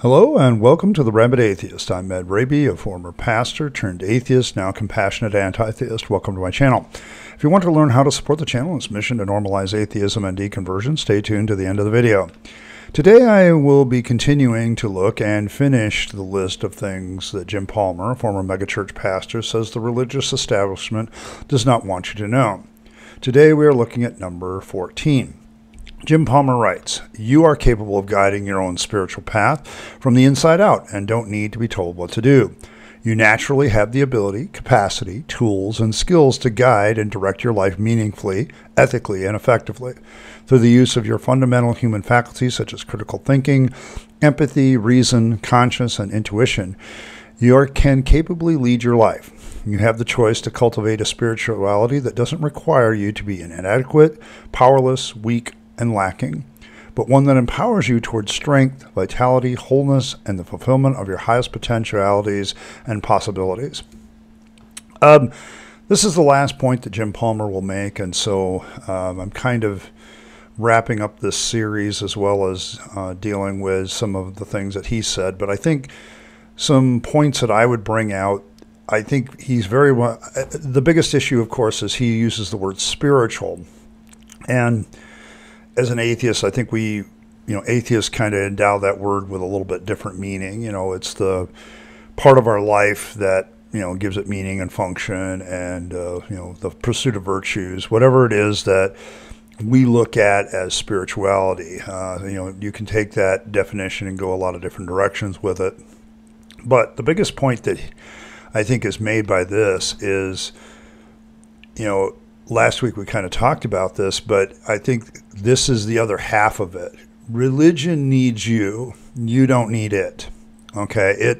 Hello and welcome to the Rabyd Atheist. I'm Rabyd, a former pastor turned atheist, now compassionate anti-theist. Welcome to my channel. If you want to learn how to support the channel and its mission to normalize atheism and deconversion, stay tuned to the end of the video. Today I will be continuing to look and finish the list of things that Jim Palmer, a former megachurch pastor, says the religious establishment does not want you to know. Today we are looking at number 14. Jim Palmer writes, "You are capable of guiding your own spiritual path from the inside out and don't need to be told what to do. You naturally have the ability, capacity, tools, and skills to guide and direct your life meaningfully, ethically, and effectively. Through the use of your fundamental human faculties such as critical thinking, empathy, reason, conscience, and intuition, you can capably lead your life. You have the choice to cultivate a spirituality that doesn't require you to be inadequate, powerless, weak, and lacking, but one that empowers you towards strength, vitality, wholeness, and the fulfillment of your highest potentialities and possibilities." This is the last point that Jim Palmer will make, and so I'm kind of wrapping up this series as well as dealing with some of the things that he said. But I think some points that I would bring out, I think he's very well. The biggest issue, of course, is he uses the word spiritual, and as an atheist, I think atheists kind of endow that word with a little bit different meaning. It's the part of our life that, gives it meaning and function and, the pursuit of virtues, whatever it is that we look at as spirituality. You can take that definition and go a lot of different directions with it. But the biggest point that I think is made by this is, last week we kind of talked about this, but I think this is the other half of it. Religion needs you. You don't need it. Okay?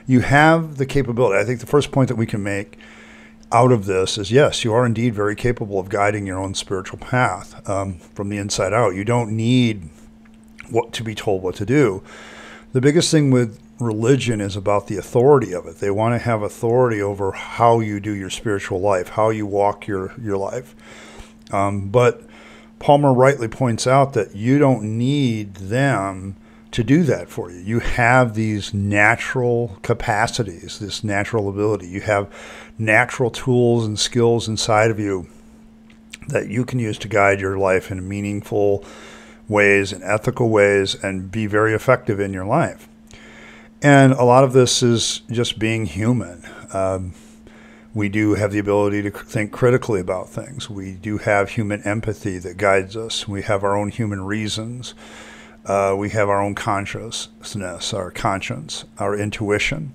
You have the capability. I think the first point that we can make out of this is, yes, you are indeed very capable of guiding your own spiritual path from the inside out. You don't need to be told what to do. The biggest thing with religion is about the authority of it. They want to have authority over how you do your spiritual life, how you walk your life. But Palmer rightly points out that you don't need them to do that for you. You have these natural capacities, this natural ability. You have natural tools and skills inside of you that you can use to guide your life in meaningful ways and ethical ways and be very effective in your life. And a lot of this is just being human. We do have the ability to think critically about things. We do have human empathy that guides us. We have our own human reasons. We have our own consciousness, our conscience, our intuition.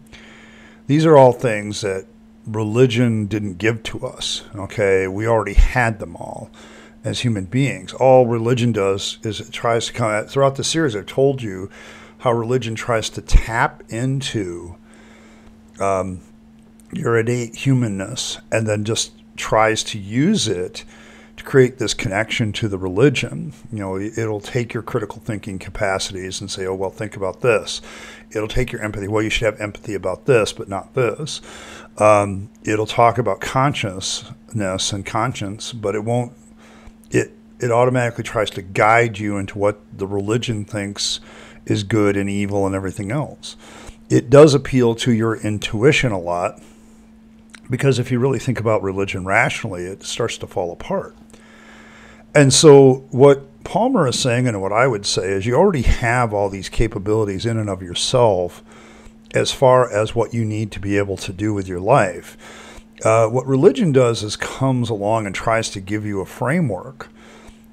These are all things that religion didn't give to us. Okay, we already had them all as human beings. All religion does is it tries to come at, throughout the series I've told you how religion tries to tap into your innate humanness and then just tries to use it to create this connection to the religion. It'll take your critical thinking capacities and say, oh, well, think about this. It'll take your empathy. Well, you should have empathy about this, but not this. It'll talk about consciousness and conscience, but it won't. It automatically tries to guide you into what the religion thinks is good and evil and everything else. It does appeal to your intuition a lot, because if you really think about religion rationally, it starts to fall apart. And so what Palmer is saying, and what I would say, is you already have all these capabilities in and of yourself as far as what you need to be able to do with your life. What religion does is comes along and tries to give you a framework,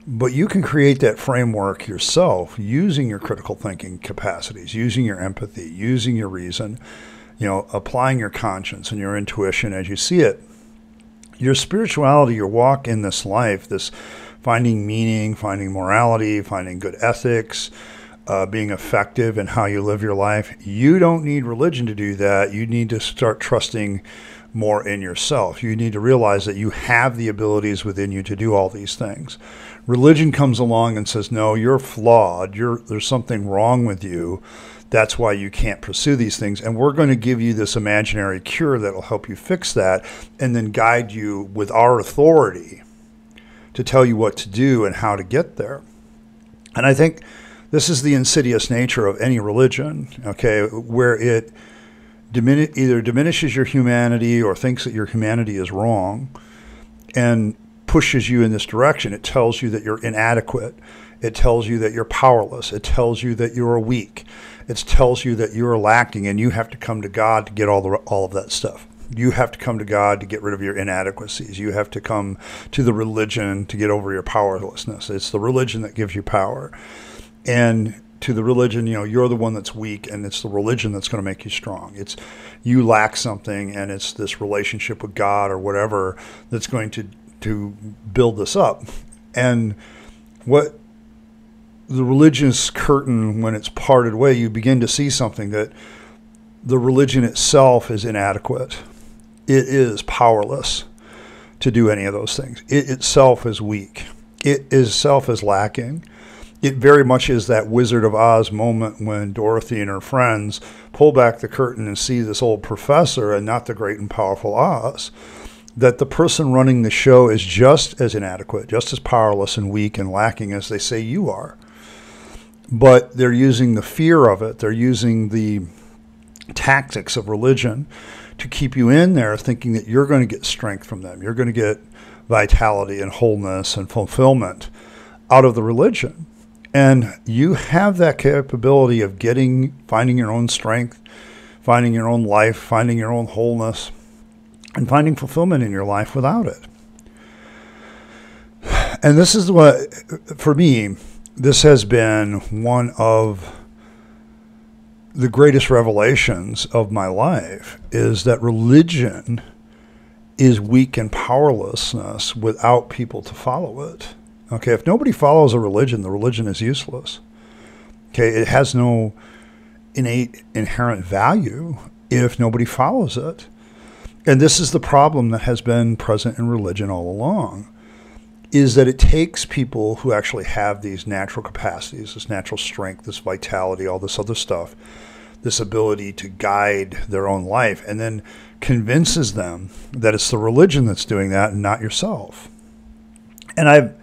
but you can create that framework yourself using your critical thinking capacities, using your empathy, using your reason, applying your conscience and your intuition as you see it. Your spirituality, your walk in this life, this finding meaning, finding morality, finding good ethics, being effective in how you live your life. You don't need religion to do that. You need to start trusting more in yourself. You need to realize that you have the abilities within you to do all these things. Religion comes along and says, no, you're flawed. There's something wrong with you. That's why you can't pursue these things. And we're going to give you this imaginary cure that will help you fix that and then guide you with our authority to tell you what to do and how to get there. And I think This is the insidious nature of any religion, okay, where it either diminishes your humanity or thinks that your humanity is wrong and pushes you in this direction. It tells you that you're inadequate. It tells you that you're powerless. It tells you that you're weak. It tells you that you're lacking, and you have to come to God to get all of that stuff. You have to come to God to get rid of your inadequacies. You have to come to the religion to get over your powerlessness. It's the religion that gives you power. And to the religion, you're the one that's weak, and it's the religion that's going to make you strong. It's you lack something, and it's this relationship with God or whatever that's going to build this up. And what the religious curtain, when it's parted way, you begin to see something that the religion itself is inadequate. It is powerless to do any of those things. It itself is weak. It itself is lacking. It very much is that Wizard of Oz moment when Dorothy and her friends pull back the curtain and see this old professor and not the great and powerful Oz, that the person running the show is just as inadequate, just as powerless and weak and lacking as they say you are. But they're using the fear of it. They're using the tactics of religion to keep you in there thinking that you're going to get strength from them. You're going to get vitality and wholeness and fulfillment out of the religion. And you have that capability of finding your own strength, finding your own life, finding your own wholeness, and finding fulfillment in your life without it. And this is what, for me, this has been one of the greatest revelations of my life, is that religion is weak and powerlessness without people to follow it. Okay, if nobody follows a religion, the religion is useless. Okay, it has no innate, inherent value if nobody follows it. And this is the problem that has been present in religion all along, is that it takes people who actually have these natural capacities, this natural strength, this vitality, all this other stuff, this ability to guide their own life, and then convinces them that it's the religion that's doing that and not yourself. And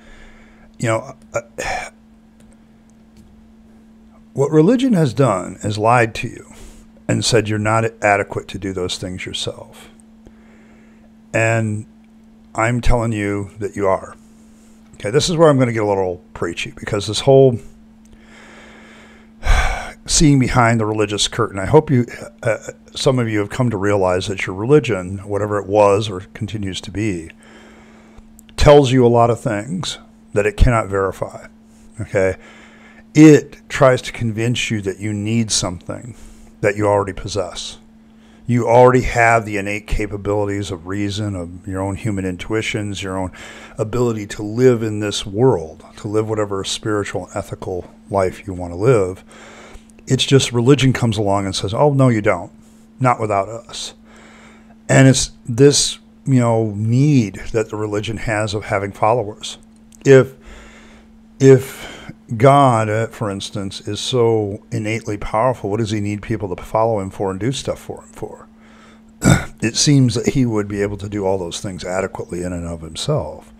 what religion has done is lied to you and said you're not adequate to do those things yourself. And I'm telling you that you are. Okay, this is where I'm going to get a little preachy, because this whole seeing behind the religious curtain, I hope some of you have come to realize that your religion, whatever it was or continues to be, tells you a lot of things that it cannot verify. Okay, it tries to convince you that you need something that you already possess. You already have the innate capabilities of reason, of your own human intuitions, your own ability to live in this world, to live whatever spiritual and ethical life you want to live. It's just religion comes along and says, oh, no, you don't. Not without us. And it's this, need that the religion has of having followers. If God, for instance, is so innately powerful, what does he need people to follow him for and do stuff for him for? It seems that he would be able to do all those things adequately in and of himself.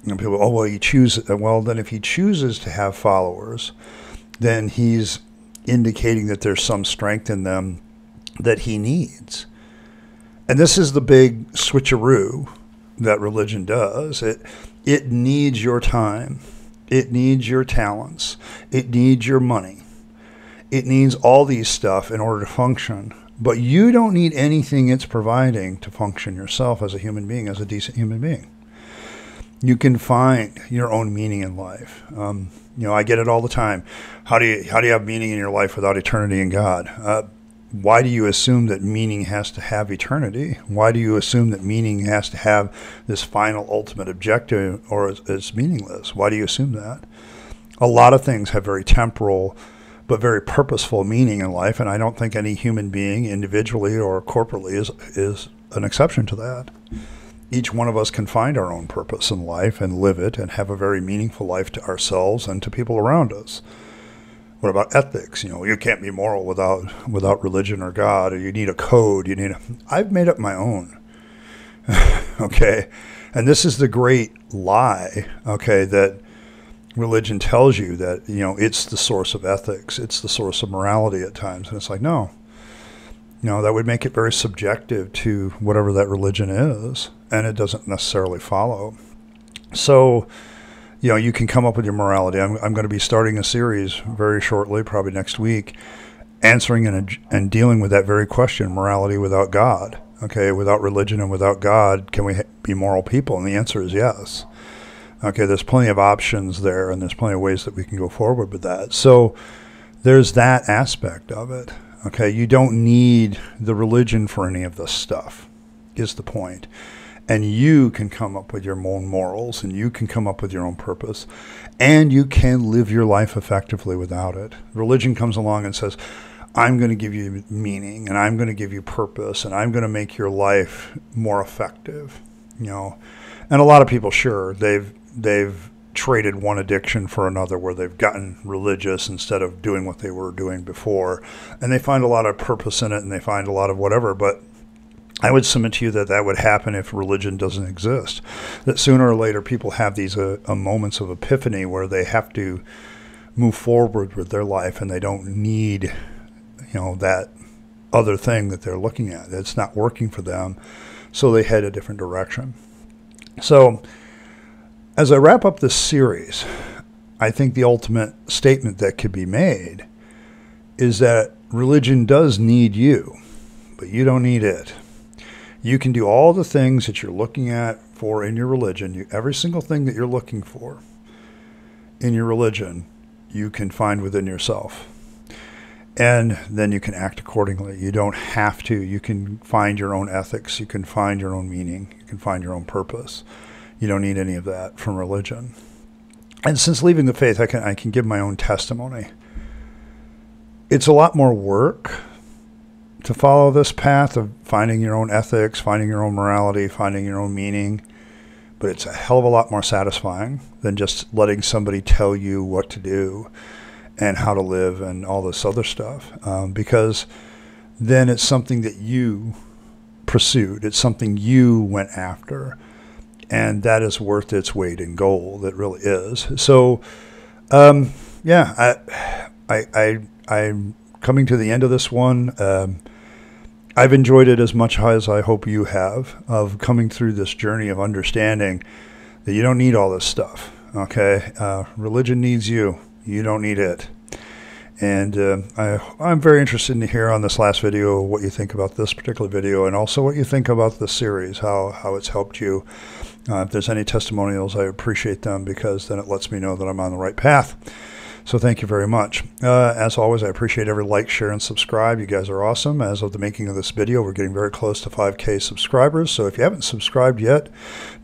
And people, oh, well, he chooses. Well, then if he chooses to have followers, then he's indicating that there's some strength in them that he needs. And this is the big switcheroo that religion does. It needs your time. It needs your talents. It needs your money. It needs all these stuff in order to function. But you don't need anything it's providing to function yourself as a human being, as a decent human being. You can find your own meaning in life. I get it all the time. How do you have meaning in your life without eternity and God? Why do you assume that meaning has to have eternity? Why do you assume that meaning has to have this final ultimate objective, or it's meaningless? Why do you assume that? A lot of things have very temporal but very purposeful meaning in life, and I don't think any human being, individually or corporately, is an exception to that. Each one of us can find our own purpose in life and live it and have a very meaningful life to ourselves and to people around us. What about ethics? You can't be moral without religion or God, or you need a code. I've made up my own. Okay? And this is the great lie, okay, that religion tells you that, it's the source of ethics, it's the source of morality at times. And it's like, no, that would make it very subjective to whatever that religion is, and it doesn't necessarily follow. So, you can come up with your morality. I'm going to be starting a series very shortly, probably next week, answering and dealing with that very question, morality without God. Okay, without religion and without God, can we be moral people? And the answer is yes. Okay, there's plenty of options there, and there's plenty of ways that we can go forward with that. So there's that aspect of it. Okay, you don't need the religion for any of this stuff, is the point. And you can come up with your own morals, and you can come up with your own purpose, and you can live your life effectively without it. Religion comes along and says, I'm going to give you meaning, and I'm going to give you purpose, and I'm going to make your life more effective. And a lot of people, sure, they've traded one addiction for another, where they've gotten religious instead of doing what they were doing before, and they find a lot of purpose in it, and they find a lot of whatever. But I would submit to you that would happen if religion doesn't exist. That sooner or later people have these moments of epiphany where they have to move forward with their life, and they don't need that other thing that they're looking at. It's not working for them, so they head a different direction. So as I wrap up this series, I think the ultimate statement that could be made is that religion does need you, but you don't need it. You can do all the things that you're looking at for in your religion. Every single thing that you're looking for in your religion, you can find within yourself. And then you can act accordingly. You don't have to. You can find your own ethics. You can find your own meaning. You can find your own purpose. You don't need any of that from religion. And since leaving the faith, I can give my own testimony. It's a lot more work to follow this path of finding your own ethics, finding your own morality, finding your own meaning. But it's a hell of a lot more satisfying than just letting somebody tell you what to do and how to live and all this other stuff. Because then it's something that you pursued. It's something you went after. And that is worth its weight in gold. It really is. So, I'm coming to the end of this one. I've enjoyed it as much as I hope you have, of coming through this journey of understanding that you don't need all this stuff. Okay, religion needs you. You don't need it. And I'm very interested to hear on this last video what you think about this particular video, and also what you think about this series, how it's helped you. If there's any testimonials, I appreciate them, because then it lets me know that I'm on the right path. So thank you very much. As always, I appreciate every like, share, and subscribe. You guys are awesome. As of the making of this video, we're getting very close to 5K subscribers. So if you haven't subscribed yet,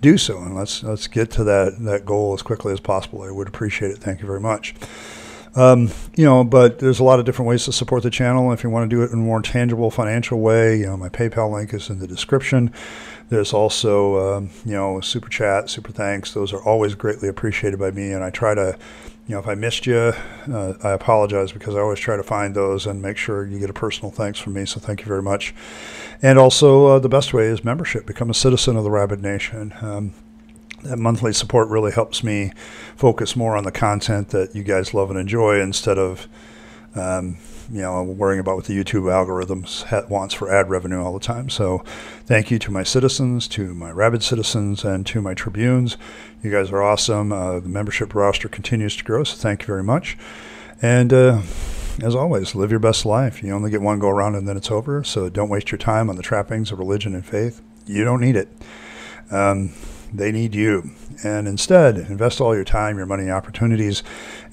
do so, and let's get to that goal as quickly as possible. I would appreciate it. Thank you very much. But there's a lot of different ways to support the channel. If you want to do it in a more tangible financial way, my PayPal link is in the description. There's also, super chat, super thanks. Those are always greatly appreciated by me. And I try to, if I missed you, I apologize, because I always try to find those and make sure you get a personal thanks from me. So thank you very much. And also the best way is membership. Become a citizen of the Rabyd Nation. That monthly support really helps me focus more on the content that you guys love and enjoy, instead of, worrying about what the YouTube algorithms wants for ad revenue all the time. So thank you to my citizens, to my Rabyd citizens, and to my Tribunes. You guys are awesome. The membership roster continues to grow, so thank you very much. And as always, live your best life. You only get one go around, and then it's over. So don't waste your time on the trappings of religion and faith. You don't need it. They need you. And instead, invest all your time, your money, opportunities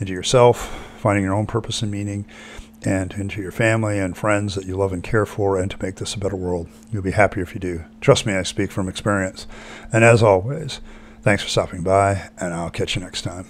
into yourself, finding your own purpose and meaning, and into your family and friends that you love and care for, and to make this a better world. You'll be happier if you do. Trust me, I speak from experience. And as always, thanks for stopping by, and I'll catch you next time.